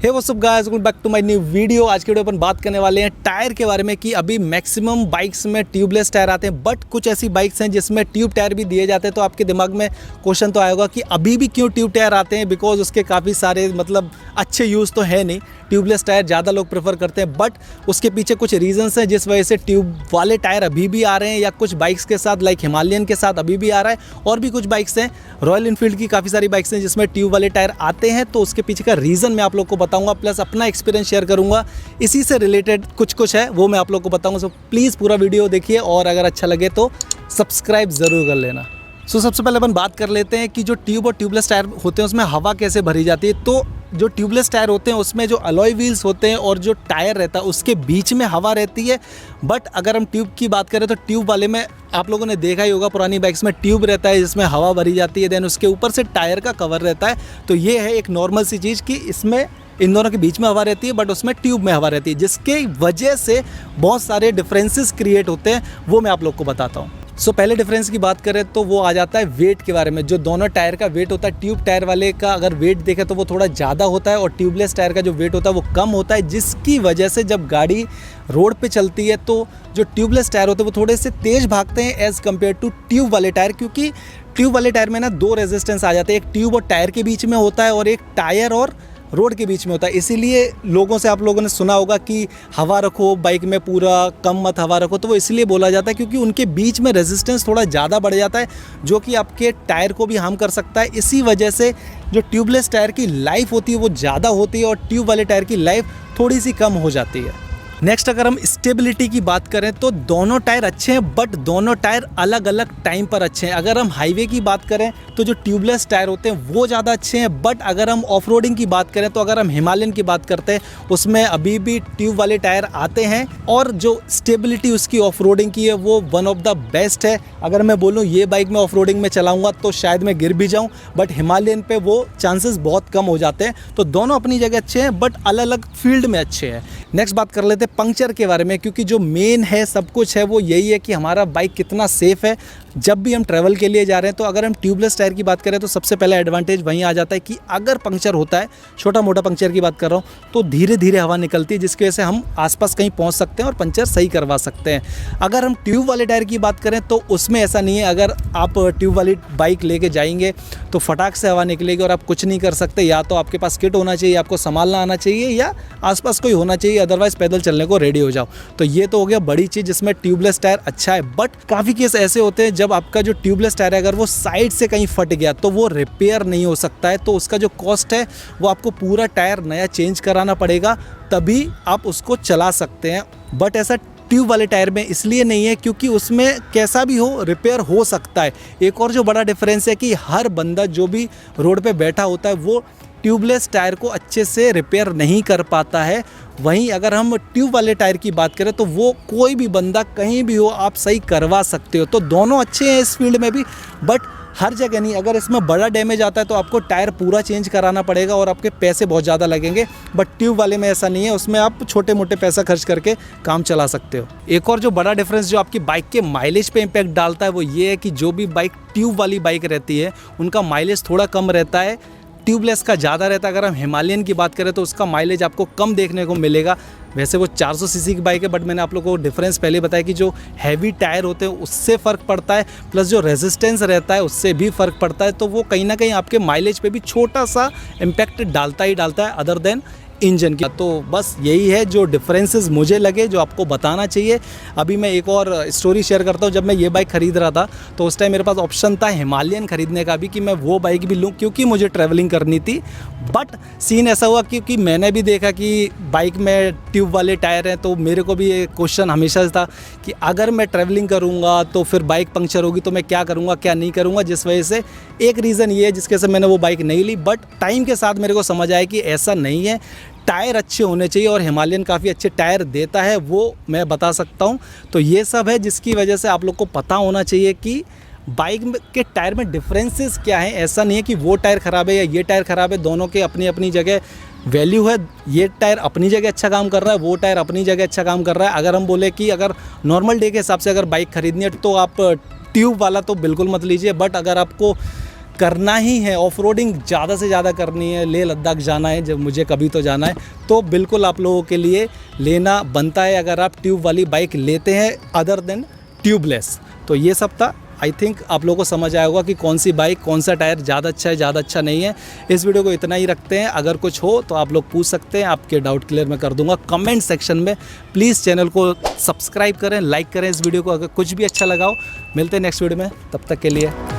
Hey what's up guys, welcome back to my new video. आज के video अपन बात करने वाले हैं टायर के बारे में कि अभी मैक्सिमम बाइक्स में ट्यूबलेस टायर आते हैं, बट कुछ ऐसी बाइक्स हैं जिसमें ट्यूब टायर भी दिए जाते हैं। तो आपके दिमाग में क्वेश्चन तो आएगा कि अभी भी क्यों ट्यूब टायर आते हैं, बिकॉज उसके काफ़ी सारे अच्छे यूज़ तो है नहीं। ट्यूबलेस टायर ज़्यादा लोग प्रेफर करते हैं, बट उसके पीछे कुछ रीजंस हैं जिस वजह से ट्यूब वाले टायर अभी भी आ रहे हैं, या कुछ बाइक्स के साथ लाइक हिमालयन के साथ अभी भी आ रहा है। और भी कुछ बाइक्स हैं, रॉयल इनफील्ड की काफ़ी सारी बाइक्स हैं जिसमें ट्यूब वाले टायर आते हैं। तो उसके पीछे का रीज़न मैं आप लोग को बताऊंगा, प्लस अपना एक्सपीरियंस शेयर करूंगा। इसी से रिलेटेड कुछ है वो मैं आप लोग को बताऊंगा। सो प्लीज़ पूरा वीडियो देखिए, और अगर अच्छा लगे तो सब्सक्राइब ज़रूर कर लेना। सबसे पहले अपन बात कर लेते हैं कि जो ट्यूब और ट्यूबलेस टायर होते हैं उसमें हवा कैसे भरी जाती है। तो जो ट्यूबलेस टायर होते हैं उसमें जो अलॉय व्हील्स होते हैं और जो टायर रहता है उसके बीच में हवा रहती है। बट अगर हम ट्यूब की बात करें तो ट्यूब वाले में आप लोगों ने देखा ही होगा, पुरानी बाइक्स में ट्यूब रहता है जिसमें हवा भरी जाती है, देन उसके ऊपर से टायर का कवर रहता है। तो ये है एक नॉर्मल सी चीज़ कि इसमें इन दोनों के बीच में हवा रहती है, बट उसमें ट्यूब में हवा रहती है, जिसके वजह से बहुत सारे डिफरेंसेस क्रिएट होते हैं। वो मैं आप लोग को बताता हूँ। पहले डिफरेंस की बात करें तो वो आ जाता है वेट के बारे में। जो दोनों टायर का वेट होता है, ट्यूब टायर वाले का अगर वेट देखें तो वो थोड़ा ज़्यादा होता है, और ट्यूबलेस टायर का जो वेट होता है वो कम होता है, जिसकी वजह से जब गाड़ी रोड पे चलती है तो जो ट्यूबलेस टायर होते हैं वो थोड़े से तेज़ भागते हैं एज़ कम्पेयर टू ट्यूब वाले टायर। क्योंकि ट्यूब वाले टायर में ना दो रेजिस्टेंस आ जाते हैं, एक ट्यूब और टायर के बीच में होता है और एक टायर और रोड के बीच में होता है। इसीलिए लोगों से आप लोगों ने सुना होगा कि हवा रखो बाइक में, पूरा कम मत हवा रखो। तो वो इसलिए बोला जाता है क्योंकि उनके बीच में रेजिस्टेंस थोड़ा ज़्यादा बढ़ जाता है, जो कि आपके टायर को भी हार्म कर सकता है। इसी वजह से जो ट्यूबलेस टायर की लाइफ होती है वो ज़्यादा होती है, और ट्यूब वाले टायर की लाइफ थोड़ी सी कम हो जाती है। नेक्स्ट अगर हम स्टेबिलिटी की बात करें तो दोनों टायर अच्छे हैं, बट दोनों टायर अलग अलग टाइम पर अच्छे हैं। अगर हम हाईवे की बात करें तो जो ट्यूबलेस टायर होते हैं वो ज़्यादा अच्छे हैं, बट अगर हम ऑफ रोडिंग की बात करें तो अगर हम हिमालयन की बात करते हैं उसमें अभी भी ट्यूब वाले टायर आते हैं, और जो स्टेबिलिटी उसकी ऑफ रोडिंग की है वो वन ऑफ द बेस्ट है। अगर मैं बोलूँ ये बाइक मैं ऑफ रोडिंग में चलाऊँगा तो शायद मैं गिर भी जाऊँ, बट हिमालयन पे वो चांसेस बहुत कम हो जाते हैं। तो दोनों अपनी जगह अच्छे हैं, बट अलग अलग फील्ड में अच्छे हैं। नेक्स्ट बात कर लेते हैं पंक्चर के बारे में, क्योंकि जो मेन है सब कुछ है वो यही है कि हमारा बाइक कितना सेफ़ है जब भी हम ट्रैवल के लिए जा रहे हैं। तो अगर हम ट्यूबलेस टायर की बात करें तो सबसे पहला एडवांटेज वहीं आ जाता है कि अगर पंक्चर होता है, छोटा मोटा पंक्चर की बात कर रहा हूँ, तो धीरे धीरे हवा निकलती है, जिसकी वजह से हम आसपास कहीं पहुँच सकते हैं और पंक्चर सही करवा सकते हैं। अगर हम ट्यूब वाले टायर की बात करें तो उसमें ऐसा नहीं है। अगर आप ट्यूब वाली बाइक लेके जाएंगे तो फटाक से हवा निकलेगी और आप कुछ नहीं कर सकते। या तो आपके पास किट होना चाहिए, आपको संभालना आना चाहिए, या आसपास कोई होना चाहिए, अदरवाइज पैदल चलने को रेडी हो जाओ। तो ये तो हो गया बड़ी चीज़ जिसमें ट्यूबलेस टायर अच्छा है। बट काफ़ी केस ऐसे होते हैं जब आपका जो ट्यूबलेस टायर है अगर वो साइड से कहीं फट गया तो वो रिपेयर नहीं हो सकता है। तो उसका जो कॉस्ट है वो आपको पूरा टायर नया चेंज कराना पड़ेगा, तभी आप उसको चला सकते हैं। बट ऐसा ट्यूब वाले टायर में इसलिए नहीं है क्योंकि उसमें कैसा भी हो रिपेयर हो सकता है। एक और जो बड़ा डिफरेंस है कि हर बंदा जो भी रोड पे बैठा होता है वो ट्यूबलेस टायर को अच्छे से रिपेयर नहीं कर पाता है। वहीं अगर हम ट्यूब वाले टायर की बात करें तो वो कोई भी बंदा कहीं भी हो आप सही करवा सकते हो। तो दोनों अच्छे हैं इस फील्ड में भी, बट हर जगह नहीं। अगर इसमें बड़ा डैमेज आता है तो आपको टायर पूरा चेंज कराना पड़ेगा और आपके पैसे बहुत ज़्यादा लगेंगे। बट ट्यूब वाले में ऐसा नहीं है, उसमें आप छोटे मोटे पैसा खर्च करके काम चला सकते हो। एक और जो बड़ा डिफरेंस जो आपकी बाइक के माइलेज पे इम्पैक्ट डालता है वो ये है कि जो भी बाइक ट्यूब वाली बाइक रहती है उनका माइलेज थोड़ा कम रहता है, ट्यूबलेस का ज़्यादा रहता है। अगर हम हिमालयन की बात करें तो उसका माइलेज आपको कम देखने को मिलेगा। वैसे वो 400 सीसी की बाइक है, बट मैंने आप लोगों को डिफरेंस पहले बताया कि जो हैवी टायर होते हैं उससे फ़र्क पड़ता है, प्लस जो रेजिस्टेंस रहता है उससे भी फ़र्क पड़ता है। तो वो कहीं ना कहीं आपके माइलेज पे भी छोटा सा इम्पैक्ट डालता ही डालता है, अदर देन इंजन की। तो बस यही है जो डिफरेंसेस मुझे लगे जो आपको बताना चाहिए। अभी मैं एक और स्टोरी शेयर करता हूँ। जब मैं ये बाइक ख़रीद रहा था तो उस टाइम मेरे पास ऑप्शन था हिमालयन ख़रीदने का भी, कि मैं वो बाइक भी लूँ क्योंकि मुझे ट्रैवलिंग करनी थी। बट सीन ऐसा हुआ क्योंकि मैंने भी देखा कि बाइक में ट्यूब वाले टायर हैं, तो मेरे को भी ये क्वेश्चन हमेशा था कि अगर मैं ट्रैवलिंग करूँगा तो फिर बाइक पंक्चर होगी तो मैं क्या करूँगा क्या नहीं करूँगा। जिस वजह से एक रीज़न ये है जिसके से मैंने वो बाइक नहीं ली। बट टाइम के साथ मेरे को समझ आया कि ऐसा नहीं है, टायर अच्छे होने चाहिए, और हिमालयन काफ़ी अच्छे टायर देता है वो मैं बता सकता हूँ। तो ये सब है जिसकी वजह से आप लोग को पता होना चाहिए कि बाइक के टायर में डिफरेंसेस क्या हैं। ऐसा नहीं है कि वो टायर ख़राब है या ये टायर ख़राब है, दोनों के अपनी अपनी जगह वैल्यू है। ये टायर अपनी जगह अच्छा काम कर रहा है, वो टायर अपनी जगह अच्छा काम कर रहा है। अगर हम बोले कि अगर नॉर्मल डे के हिसाब से अगर बाइक ख़रीदनी है तो आप ट्यूब वाला तो बिल्कुल मत लीजिए, बट अगर आपको करना ही है, ऑफ रोडिंग ज़्यादा से ज़्यादा करनी है, लेह लद्दाख जाना है जब मुझे कभी तो जाना है, तो बिल्कुल आप लोगों के लिए लेना बनता है अगर आप ट्यूब वाली बाइक लेते हैं अदर देन ट्यूबलेस। तो ये सब था। आई थिंक आप लोगों को समझ आया होगा कि कौन सी बाइक, कौन सा टायर ज़्यादा अच्छा है, ज़्यादा अच्छा नहीं है। इस वीडियो को इतना ही रखते हैं। अगर कुछ हो तो आप लोग पूछ सकते हैं, आपके डाउट क्लियर मैं कर दूंगा कमेंट सेक्शन में। प्लीज़ चैनल को सब्सक्राइब करें, लाइक करें इस वीडियो को अगर कुछ भी अच्छा लगा हो। मिलते हैं नेक्स्ट वीडियो में, तब तक के लिए